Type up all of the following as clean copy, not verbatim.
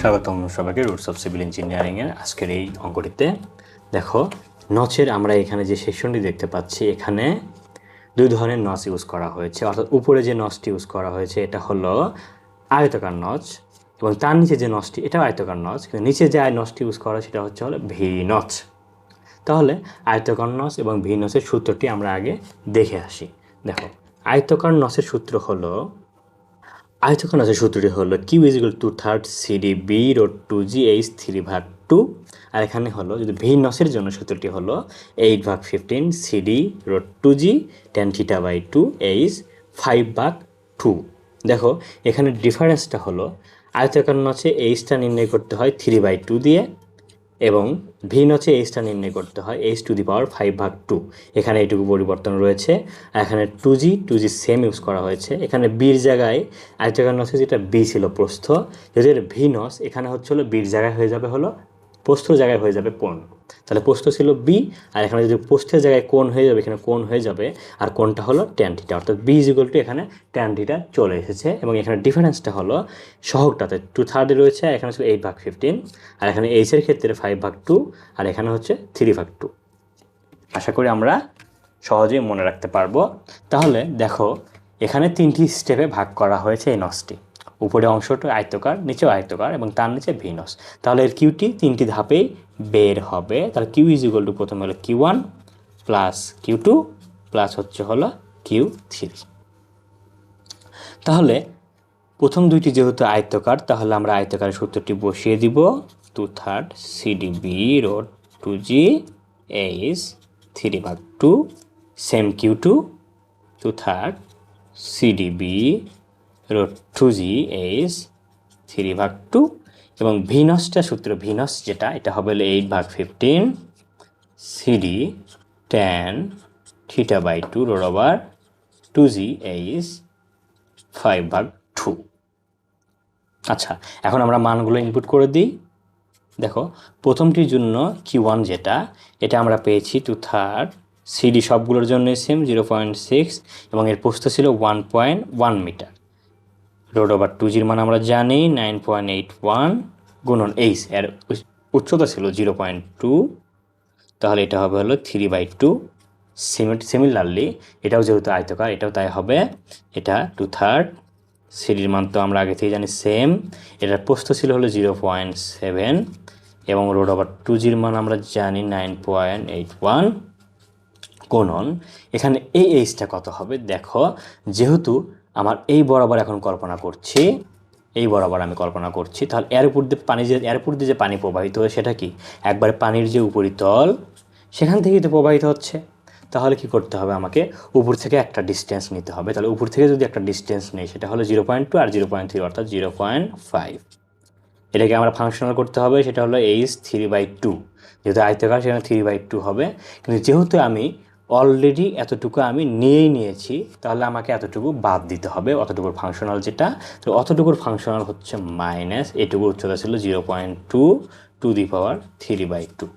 স্বাগতম সবাইকে roots of civil ইঞ্জিনিয়ারিংয়ের আজকের এই অঙ্কটিতে। দেখো, নচের আমরা এখানে যে সেকশনটি দেখতে পাচ্ছি, এখানে দুই ধরনের নচ ইউজ করা হয়েছে। অর্থাৎ উপরে যে নচটি ইউজ করা হয়েছে এটা হলো আয়তাকার নচ, এবং তার নিচে যে নচটি এটাও আয়তাকার নচ, কিন্তু নিচে যে নচটি ইউজ করা সেটা হলো ভি নচ। তাহলে আয়তাকার নচ এবং ভি নচের সূত্রটি আমরা আগে দেখে আসি। দেখো, আয়তাকার নচের সূত্র হলো, আয়তকার নচের সূত্রটি হলো Q is equal to 2/3 CD B root 2g H 3/2। আর এখানে হলো যদি ভি নচের জন্য সূত্রটি হলো 8/15 CD road 2g tan θ/2 H 5/2। দেখো, এখানে ডিফারেন্সটা হলো আয়তাকার নচে এইচটা নির্ণয় করতে হয় 3/2 দিয়ে, এবং ভি নচে এইচটা নির্ণয় করতে হয় h⁵ এখানে এইটুকু পরিবর্তন রয়েছে। আর এখানে 2g সেম ইউজ করা হয়েছে। এখানে বির জায়গায় আয়তাকার নচে যেটা বি ছিল প্রস্থ, যদি ভি নচ এখানে হলো বির জায়গায় হয়ে যাবে হলো প্রস্থর জায়গায় হয়ে যাবে কোণ। তাহলে প্রস্থ ছিল বি, আর এখানে যদি প্রস্থের জায়গায় কোণ হয়ে যাবে, এখানে কোণ হয়ে যাবে, আর কোণটা হলো ট্যান থিটা। অর্থাৎ বি ইজ ইকুয়াল টু এখানে ট্যান থিটা চলে এসেছে। এবং এখানে ডিফারেন্সটা হলো সহগটাতে 2/3 রয়েছে, এখানে ছিল 8/15, আর এখানে এইচের ক্ষেত্রে 5/2, আর এখানে হচ্ছে 3/2। আশা করি আমরা সহজেই মনে রাখতে পারবো। তাহলে দেখো, এখানে 3টি স্টেপে ভাগ করা হয়েছে এই নচটি। উপরে অংশটা আয়তকার, নিচেও আয়তকার, এবং তার নিচে ভি নচ। তাহলে এর কিউটি 3টি ধাপেই বের হবে। তাহলে কিউ ইজ ইকুয়াল টু প্রথমে হলো Q1 প্লাস Q2 প্লাস হলো Q3। তাহলে প্রথম দুইটি যেহেতু আয়তকার, তাহলে আমরা আয়তকারের সূত্রটি বসিয়ে দিব 2/3 c d b root 2g H 3/2 same Q2 2/3 c d b root 2g H 3/2, এবং ভিনসটা সূত্র ভিনস যেটা এটা হবে 8/15 c d tan θ/2 root over 2g h 5/2। আচ্ছা, এখন আমরা মানগুলো ইনপুট করে দিই। দেখো, প্রথমটির জন্য Q1 যেটা, এটা আমরা পেয়েছি 2/3 সিডি সবগুলোর জন্য সেম 0.6, এবং এর প্রস্থ ছিল 1.1 মিটার। রোড ওভার 2gর মান আমরা জানি 9.81 গুণন এইচ, এর উচ্চতা ছিল 0.2, তাহলে এটা হবে হলো 3/2। সিমিলারলি এটাও যেহেতু আয়তকার, এটাও তাই হবে। এটা 2/3 সিডির মান তো আমরা আগে থেকে জানি সেম, এটার প্রস্থ ছিল হলো 0.7, এবং রোড ওভার 2gর মান আমরা জানি 9.81 গুণন এখানে এই এইচটা কত হবে। দেখো, যেহেতু আমার এই বরাবর এখন কল্পনা করছি, এই বরাবর আমি কল্পনা করছি, তাহলে এর উপর দিয়ে যে পানি প্রবাহিত হয় সেটা কি, একবারে পানির যে উপরিতল সেখান থেকেই তো প্রবাহিত হচ্ছে। তাহলে কি করতে হবে, আমাকে উপর থেকে একটা ডিস্টেন্স নিতে হবে। তাহলে উপর থেকে যদি একটা ডিস্টেন্স নেই, সেটা হলো 0.2 আর 0.3 অর্থাৎ 0.5। এটাকে আমরা ফাংশনাল করতে হবে, সেটা হলো এইচ 3/2। যেহেতু আয়তাকার সেখানে 3/2 হবে, কিন্তু যেহেতু আমি অলরেডি এতটুকু আমি নিয়েছি, তাহলে আমাকে এতটুকু বাদ দিতে হবে, অতটুকুর ফাংশনাল যেটা। তো অতটুকুর ফাংশনাল হচ্ছে মাইনাস এটুকুর উচ্চতা ছিল 0.2 টু দি পাওয়ার 3/2।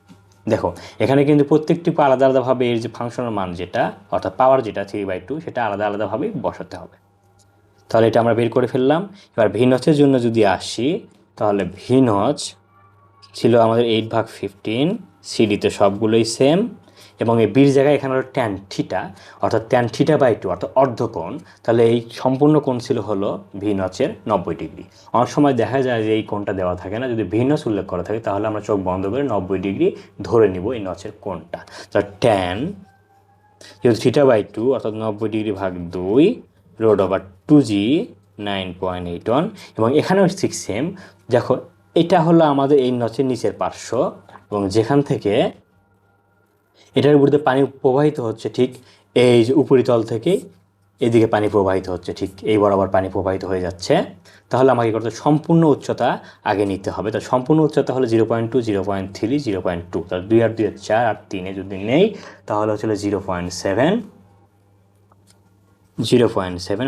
দেখো, এখানে কিন্তু প্রত্যেকটি আলাদা আলাদাভাবে এর যে ফাংশনাল মান যেটা, অর্থাৎ পাওয়ার যেটা 3/2, সেটা আলাদা আলাদাভাবেই বসাতে হবে। তাহলে এটা আমরা বের করে ফেললাম। এবার ভি নচের জন্য যদি আসি, তাহলে ভি নচ ছিল আমাদের 8/15 সিডিতে সবগুলোই সেম, এবং এই বির জায়গায় এখানে হলো ট্যান থিটা, অর্থাৎ ট্যান θ/2 অর্থাৎ অর্ধকোণ। তাহলে এই সম্পূর্ণ কোণ ছিল হলো ভি নচের 90 ডিগ্রি। অনেক সময় দেখা যায় যে এই কোণটা দেওয়া থাকে না, যদি ভি নচ উল্লেখ করা থাকে তাহলে আমরা চোখ বন্ধ করে 90 ডিগ্রি ধরে নিব এই নচের কোণটা। তাহলে ট্যান যেহেতু θ/2 অর্থাৎ 90 ডিগ্রি ভাগ 2 রোড ওভার 2g 9.81, এবং এখানেও ঠিক সেম। দেখো, এটা হলো আমাদের এই নচের নিচের পার্শ্ব, এবং যেখান থেকে এটার উপর দিয়ে পানি প্রবাহিত হচ্ছে, ঠিক এই যে উপরিতল থেকে এদিকে পানি প্রবাহিত হচ্ছে, ঠিক এই বরাবর পানি প্রবাহিত হয়ে যাচ্ছে। তাহলে আমাকে করতে সম্পূর্ণ উচ্চতা আগে নিতে হবে। তাহলে সম্পূর্ণ উচ্চতা হলো 0.2 0.3 0.2, তাহলে 2 আর 2 4, আর 3 যদি নেই তাহলে হচ্ছিল 0.7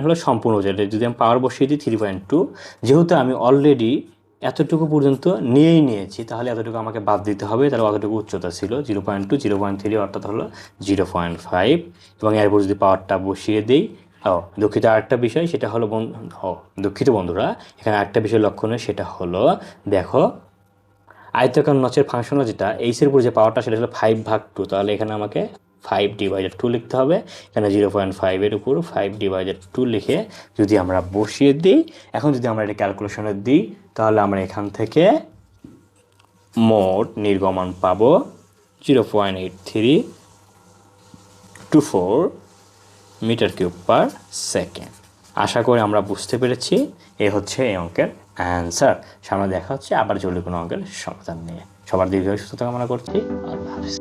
হলো সম্পূর্ণ উচ্চতা। যদি আমি পাওয়ার বসিয়ে দিই 3.2, যেহেতু আমি অলরেডি এতটুকু পর্যন্ত নিয়েছি, তাহলে এতটুকু আমাকে বাদ দিতে হবে। তাহলে অতটুকু উচ্চতা ছিল 0.2 0.3 অর্থাৎ হলো 0.5, এবং এরপর যদি পাওয়ারটা বসিয়ে দিই, দুঃখিত, আরেকটা বিষয় সেটা হলো দুঃখিত বন্ধুরা, এখানে আরেকটা বিষয় লক্ষণীয়, সেটা হলো দেখো আয়তাকার নচের ফাংশনাল যেটা এইচের উপর যে পাওয়ারটা সেটা হলো 5/2, তাহলে এখানে আমাকে 5/2 লিখতে হবে। এখানে 0.5 উপর 5/2 লিখে যদি আমরা বসিয়ে দিই, এখন যদি আমরা এটা ক্যালকুলেশনে দিই, তাহলে আমরা এখান থেকে মোট নির্গমন পাবো 0.8324 মিটার কিউব পার সেকেন্ড। আশা করি আমরা বুঝতে পেরেছি। এ হচ্ছে এই অঙ্কের অ্যান্সার। সামনে দেখা হচ্ছে আবার জরুরি কোনো অঙ্কের সমাধান নিয়ে। সবার দীর্ঘ সুস্থতা কামনা করছি। আল্লাহ হাফিজ।